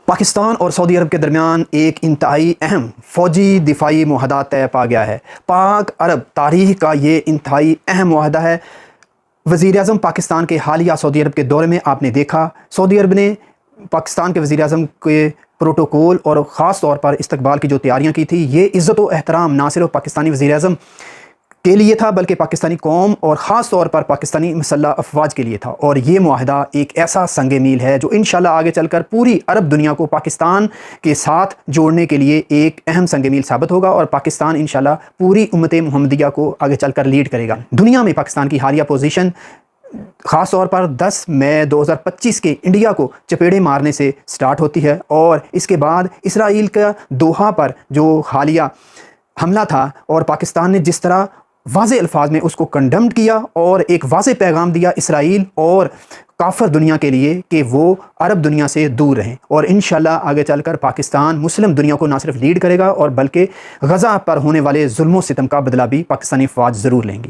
پاکستان اور سعودی عرب کے درمیان ایک انتہائی اہم فوجی دفاعی معاہدہ طے پا گیا ہے۔ پاک عرب تاریخ کا یہ انتہائی اہم معاہدہ ہے۔ وزیر اعظم پاکستان کے حالیہ سعودی عرب کے دورے میں آپ نے دیکھا، سعودی عرب نے پاکستان کے وزیر اعظم کے پروٹوکول اور خاص طور پر استقبال کی جو تیاریاں کی تھی، یہ عزت و احترام نہ صرف پاکستانی وزیر اعظم کے لیے تھا بلکہ پاکستانی قوم اور خاص طور پر پاکستانی مسلح افواج کے لیے تھا۔ اور یہ معاہدہ ایک ایسا سنگ میل ہے جو انشاءاللہ آگے چل کر پوری عرب دنیا کو پاکستان کے ساتھ جوڑنے کے لیے ایک اہم سنگ میل ثابت ہوگا، اور پاکستان انشاءاللہ پوری امت محمدیہ کو آگے چل کر لیڈ کرے گا۔ دنیا میں پاکستان کی حالیہ پوزیشن خاص طور پر 10 مئی 2025 کے انڈیا کو چپیڑے مارنے سے سٹارٹ ہوتی ہے، اور اس کے بعد اسرائیل کا دوحہ پر جو حالیہ حملہ تھا اور پاکستان نے جس طرح واضح الفاظ میں اس کو کنڈمڈ کیا اور ایک واضح پیغام دیا اسرائیل اور کافر دنیا کے لیے کہ وہ عرب دنیا سے دور رہیں، اور انشاءاللہ آگے چل کر پاکستان مسلم دنیا کو نہ صرف لیڈ کرے گا اور بلکہ غزہ پر ہونے والے ظلم و ستم کا بدلہ بھی پاکستانی افواج ضرور لیں گی۔